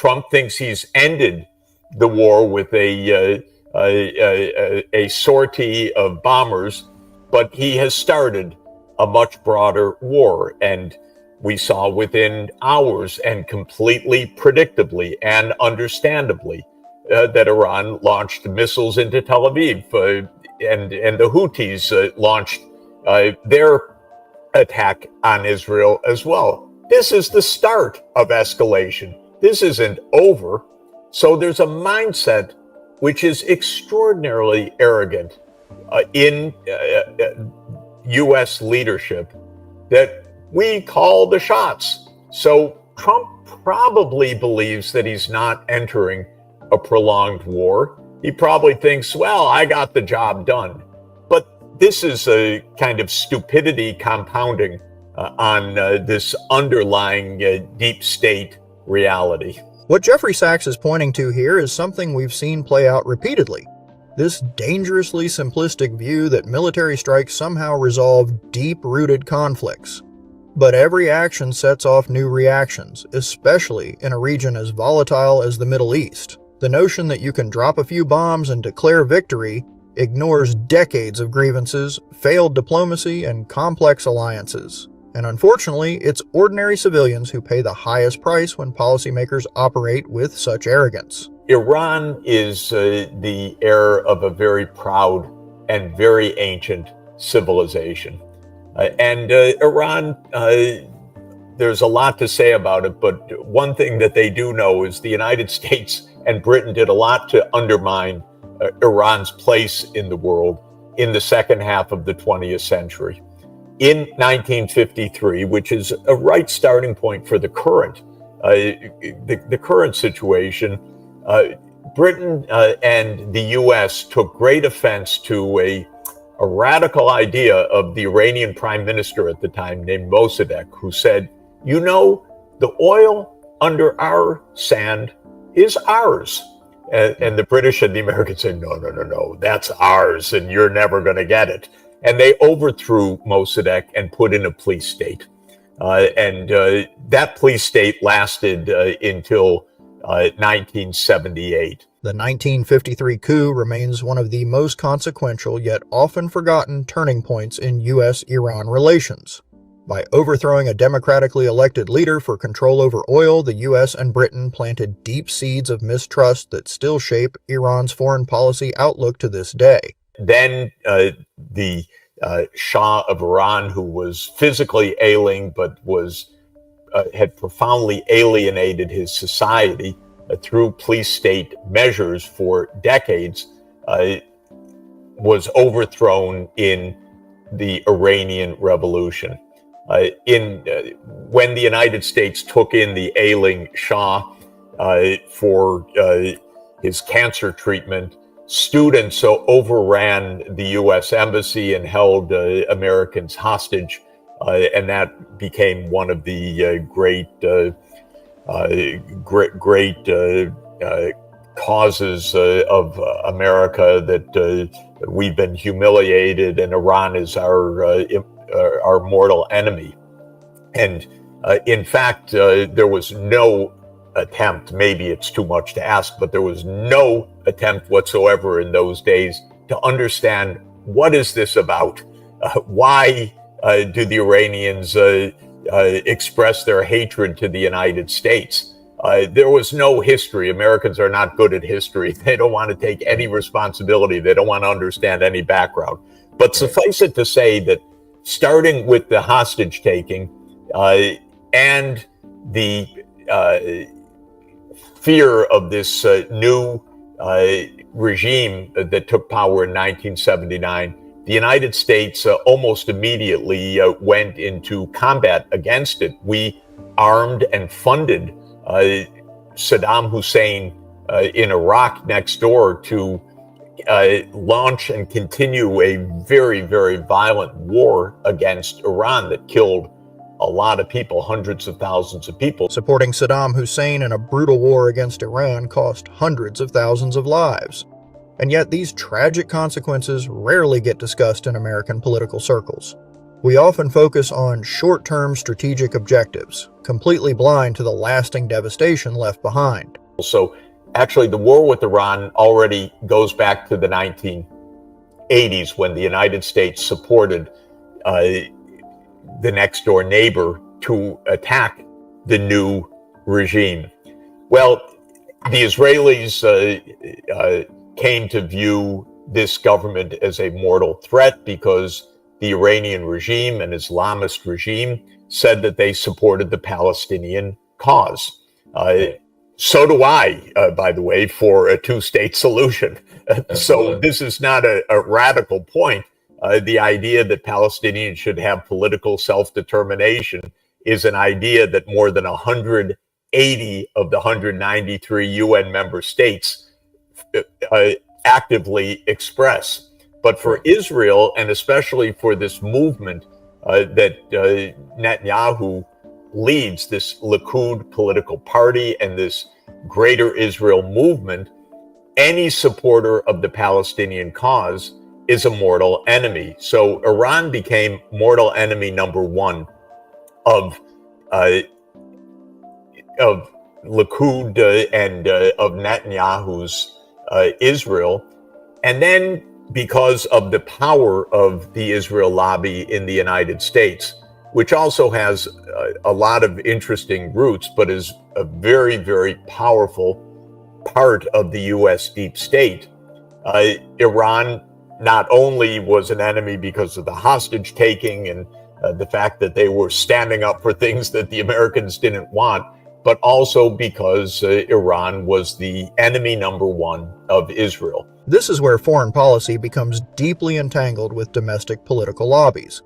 Trump thinks he's ended the war with a sortie of bombers, but he has started a much broader war. And we saw within hours and completely predictably and understandably that Iran launched missiles into Tel Aviv, and the Houthis launched their attack on Israel as well. This is the start of escalation. This isn't over. So there's a mindset which is extraordinarily arrogant in U.S. leadership that we call the shots. So Trump probably believes that he's not entering a prolonged war. He probably thinks, well, I got the job done. But this is a kind of stupidity compounding on this underlying deep state reality. What Jeffrey Sachs is pointing to here is something we've seen play out repeatedly. This dangerously simplistic view that military strikes somehow resolve deep-rooted conflicts. But every action sets off new reactions, especially in a region as volatile as the Middle East. The notion that you can drop a few bombs and declare victory ignores decades of grievances, failed diplomacy, and complex alliances. And unfortunately, it's ordinary civilians who pay the highest price when policymakers operate with such arrogance. Iran is the heir of a very proud and very ancient civilization. And Iran, there's a lot to say about it, but one thing that they do know is the United States and Britain did a lot to undermine Iran's place in the world in the second half of the 20th century. In 1953, which is a right starting point for the current situation, Britain and the U.S. took great offense to a radical idea of the Iranian prime minister at the time named Mossadegh, who said, you know, the oil under our sand is ours. And the British and the Americans said, no, that's ours, and you're never going to get it. And they overthrew Mossadegh and put in a police state. And that police state lasted until 1978. The 1953 coup remains one of the most consequential yet often forgotten turning points in U.S.-Iran relations. By overthrowing a democratically elected leader for control over oil, the U.S. and Britain planted deep seeds of mistrust that still shape Iran's foreign policy outlook to this day. Then the Shah of Iran, who was physically ailing but had profoundly alienated his society through police state measures for decades, was overthrown in the Iranian Revolution. When the United States took in the ailing Shah for his cancer treatment, students overran the U.S. embassy and held Americans hostage, and that became one of the great causes of America, that we've been humiliated, and Iran is our mortal enemy. And in fact, there was no attempt, maybe it's too much to ask, but there was no attempt whatsoever in those days to understand, what is this about? Why do the Iranians express their hatred to the United States? There was no history. Americans are not good at history. They don't want to take any responsibility. They don't want to understand any background. But suffice it to say that starting with the hostage taking and the fear of this new regime that took power in 1979, the United States almost immediately went into combat against it. We armed and funded Saddam Hussein in Iraq next door to launch and continue a very, very violent war against Iran that killed a lot of people, hundreds of thousands of people. Supporting Saddam Hussein in a brutal war against Iran cost hundreds of thousands of lives. And yet these tragic consequences rarely get discussed in American political circles. We often focus on short-term strategic objectives, completely blind to the lasting devastation left behind. So actually, the war with Iran already goes back to the 1980s when the United States supported the next door neighbor to attack the new regime. Well, the Israelis came to view this government as a mortal threat because the Iranian regime, an Islamist regime, said that they supported the Palestinian cause. So do I, by the way, for a two-state solution. So this is not a radical point. The idea that Palestinians should have political self-determination is an idea that more than 180 of the 193 UN member states actively express. But for Israel, and especially for this movement that Netanyahu leads, this Likud political party and this Greater Israel movement, any supporter of the Palestinian cause is a mortal enemy. So Iran became mortal enemy number one of Likud and of Netanyahu's Israel. And then because of the power of the Israel lobby in the United States, which also has a lot of interesting roots, but is a very, very powerful part of the U.S. deep state. Iran not only was an enemy because of the hostage taking and the fact that they were standing up for things that the Americans didn't want, but also because Iran was the enemy number one of Israel. This is where foreign policy becomes deeply entangled with domestic political lobbies.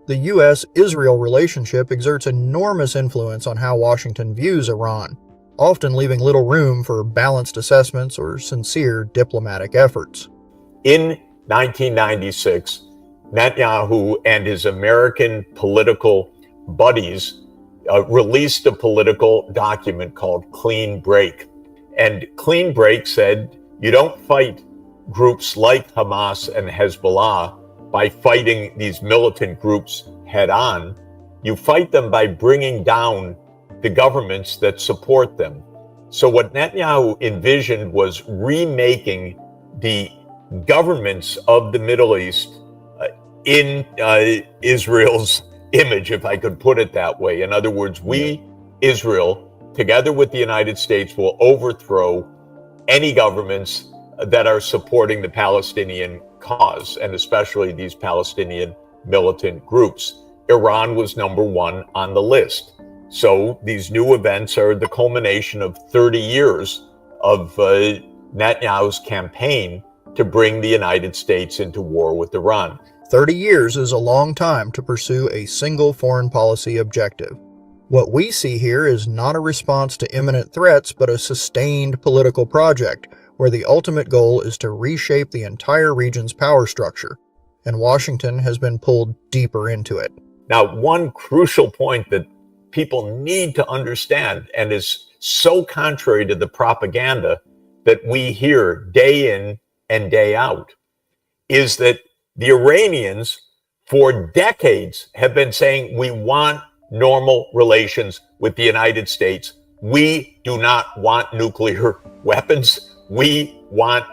The U.S.-Israel relationship exerts enormous influence on how Washington views Iran, often leaving little room for balanced assessments or sincere diplomatic efforts. In 1996, Netanyahu and his American political buddies released a political document called Clean Break. And Clean Break said, you don't fight groups like Hamas and Hezbollah by fighting these militant groups head on. You fight them by bringing down the governments that support them. So what Netanyahu envisioned was remaking the governments of the Middle East in Israel's image, if I could put it that way. In other words, we, Israel, together with the United States, will overthrow any governments that are supporting the Palestinian cause, and especially these Palestinian militant groups. Iran was number one on the list. So these new events are the culmination of 30 years of Netanyahu's campaign to bring the United States into war with Iran. 30 years is a long time to pursue a single foreign policy objective. What we see here is not a response to imminent threats, but a sustained political project, where the ultimate goal is to reshape the entire region's power structure, and Washington has been pulled deeper into it. Now, one crucial point that people need to understand, and is so contrary to the propaganda that we hear day in and day out, is that the Iranians for decades have been saying, we want normal relations with the United States. We do not want nuclear weapons. We want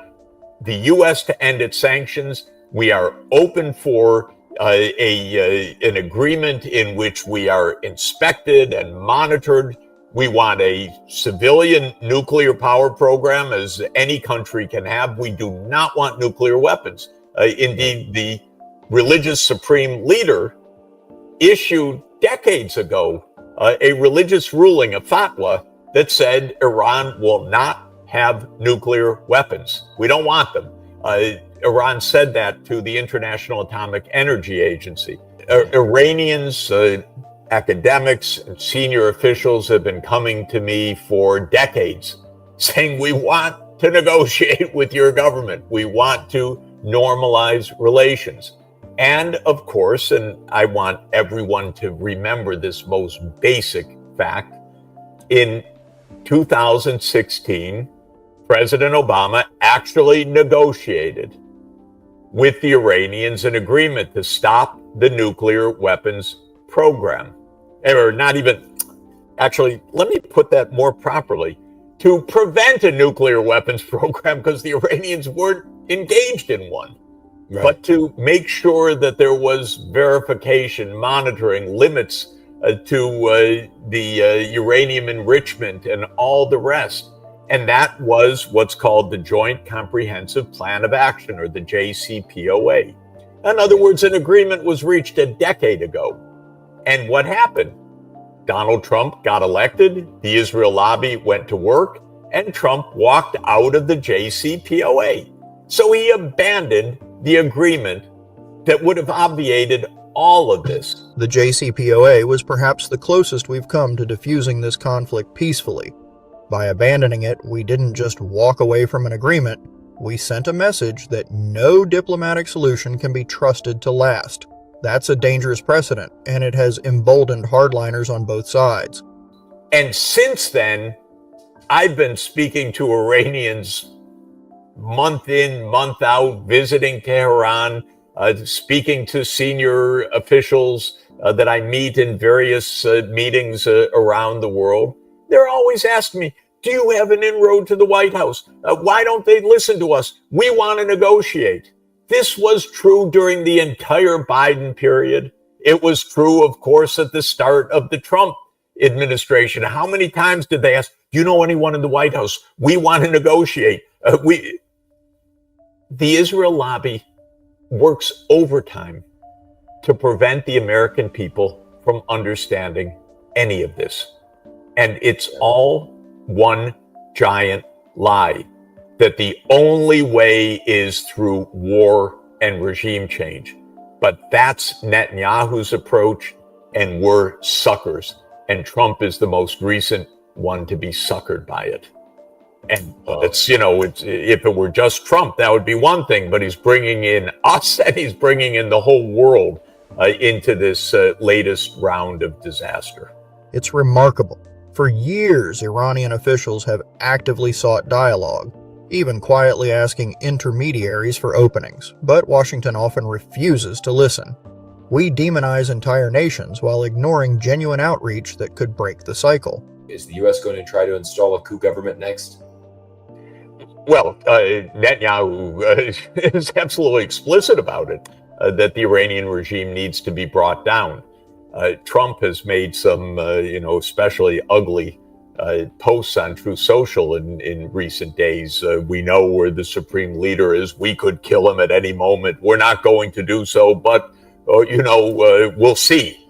the U.S. to end its sanctions. We are open for an agreement in which we are inspected and monitored. We want a civilian nuclear power program as any country can have. We do not want nuclear weapons. Indeed, the religious supreme leader issued decades ago a religious ruling, a fatwa, that said Iran will not have nuclear weapons. We don't want them. Iran said that to the International Atomic Energy Agency. Iranians, academics, and senior officials have been coming to me for decades saying, we want to negotiate with your government. We want to normalize relations. And of course, and I want everyone to remember this most basic fact, in 2016, President Obama actually negotiated with the Iranians an agreement to stop the nuclear weapons program. Or not even, actually, let me put that more properly. to prevent a nuclear weapons program because the Iranians weren't engaged in one, but to make sure that there was verification, monitoring, limits to the uranium enrichment and all the rest. And that was what's called the Joint Comprehensive Plan of Action, or the JCPOA. In other words, an agreement was reached a decade ago. And what happened? Donald Trump got elected, the Israel lobby went to work, and Trump walked out of the JCPOA. So he abandoned the agreement that would have obviated all of this. The JCPOA was perhaps the closest we've come to diffusing this conflict peacefully. By abandoning it, we didn't just walk away from an agreement, we sent a message that no diplomatic solution can be trusted to last. That's a dangerous precedent, and it has emboldened hardliners on both sides. And since then, I've been speaking to Iranians month in, month out, visiting Tehran, speaking to senior officials that I meet in various meetings around the world. They're always asking me, do you have an inroad to the White House? Why don't they listen to us? We want to negotiate. This was true during the entire Biden period. It was true, of course, at the start of the Trump administration. How many times did they ask, do you know anyone in the White House? We want to negotiate. The Israel lobby works overtime to prevent the American people from understanding any of this. And it's all one giant lie, that the only way is through war and regime change. But that's Netanyahu's approach, and we're suckers. And Trump is the most recent one to be suckered by it. And if it were just Trump, that would be one thing, but he's bringing in us and he's bringing in the whole world into this latest round of disaster. It's remarkable. For years, Iranian officials have actively sought dialogue, even quietly asking intermediaries for openings, but Washington often refuses to listen. We demonize entire nations while ignoring genuine outreach that could break the cycle. Is the U.S. going to try to install a coup government next? Well, Netanyahu is absolutely explicit about it, that the Iranian regime needs to be brought down. Trump has made some, especially ugly posts on Truth Social in recent days. We know where the supreme leader is. We could kill him at any moment. We're not going to do so, but, we'll see.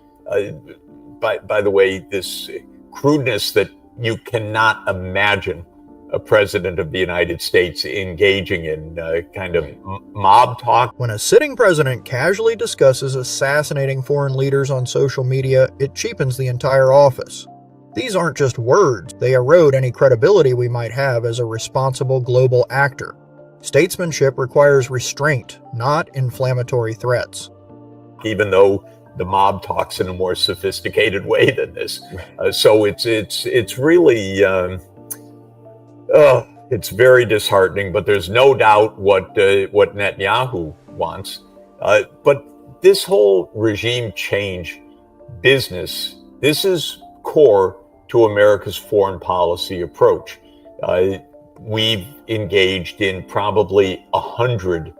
By the way, this crudeness that you cannot imagine a president of the United States engaging in kind of mob talk. When a sitting president casually discusses assassinating foreign leaders on social media, it cheapens the entire office. These aren't just words, they erode any credibility we might have as a responsible global actor. Statesmanship requires restraint, not inflammatory threats. Even though the mob talks in a more sophisticated way than this. So it's really... it's very disheartening, but there's no doubt what Netanyahu wants. But this whole regime change business, this is core to America's foreign policy approach. We've engaged in probably 100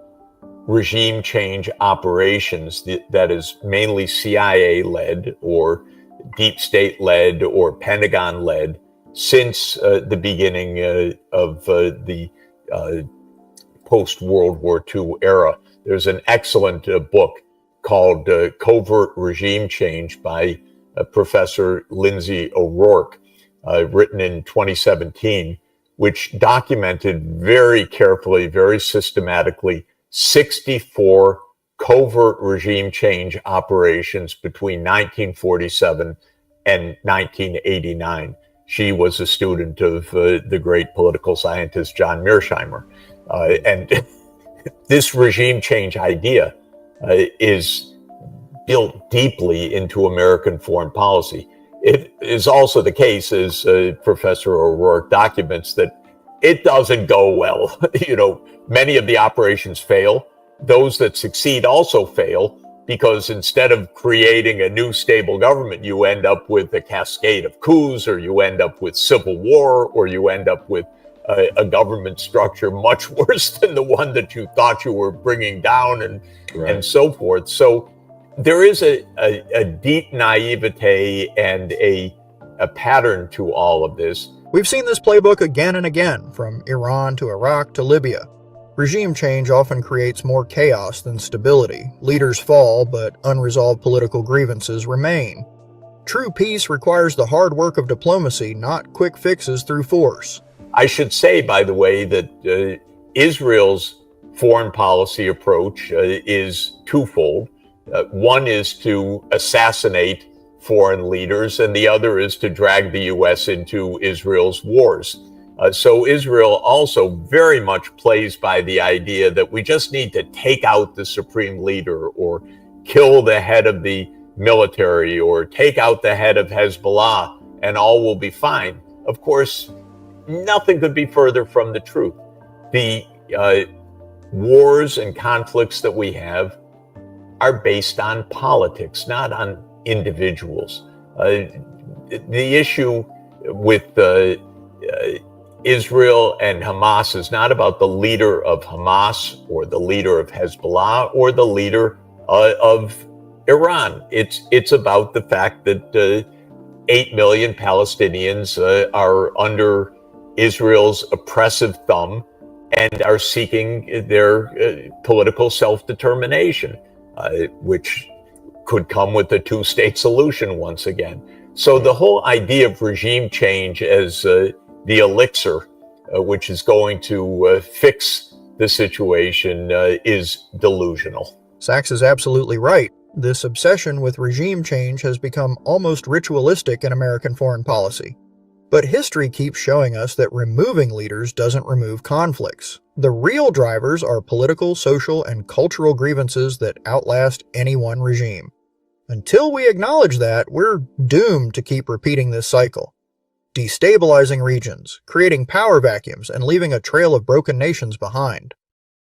regime change operations that is mainly CIA-led or deep state-led or Pentagon-led since the beginning of the post-World War II era. There's an excellent book called Covert Regime Change by Professor Lindsay O'Rourke, written in 2017, which documented very carefully, very systematically, 64 covert regime change operations between 1947 and 1989. She was a student of the great political scientist John Mearsheimer. And this regime change idea is built deeply into American foreign policy. It is also the case, as Professor O'Rourke documents, that it doesn't go well. Many of the operations fail. Those that succeed also fail. because instead of creating a new stable government, you end up with a cascade of coups, or you end up with civil war, or you end up with a government structure much worse than the one that you thought you were bringing down, and so forth. So there is a deep naivete and a pattern to all of this. We've seen this playbook again and again, from Iran to Iraq to Libya. Regime change often creates more chaos than stability. Leaders fall, but unresolved political grievances remain. True peace requires the hard work of diplomacy, not quick fixes through force. I should say, by the way, that Israel's foreign policy approach is twofold. One is to assassinate foreign leaders, and the other is to drag the U.S. into Israel's wars. So Israel also very much plays by the idea that we just need to take out the supreme leader, or kill the head of the military, or take out the head of Hezbollah, and all will be fine. Of course, nothing could be further from the truth. The wars and conflicts that we have are based on politics, not on individuals. The issue with Israel and Hamas is not about the leader of Hamas, or the leader of Hezbollah, or the leader of Iran. It's about the fact that 8 million Palestinians are under Israel's oppressive thumb and are seeking their political self-determination, which could come with a two-state solution once again. So the whole idea of regime change as the elixir, which is going to fix the situation, is delusional. Sachs is absolutely right. This obsession with regime change has become almost ritualistic in American foreign policy. But history keeps showing us that removing leaders doesn't remove conflicts. The real drivers are political, social, and cultural grievances that outlast any one regime. Until we acknowledge that, we're doomed to keep repeating this cycle, destabilizing regions, creating power vacuums, and leaving a trail of broken nations behind.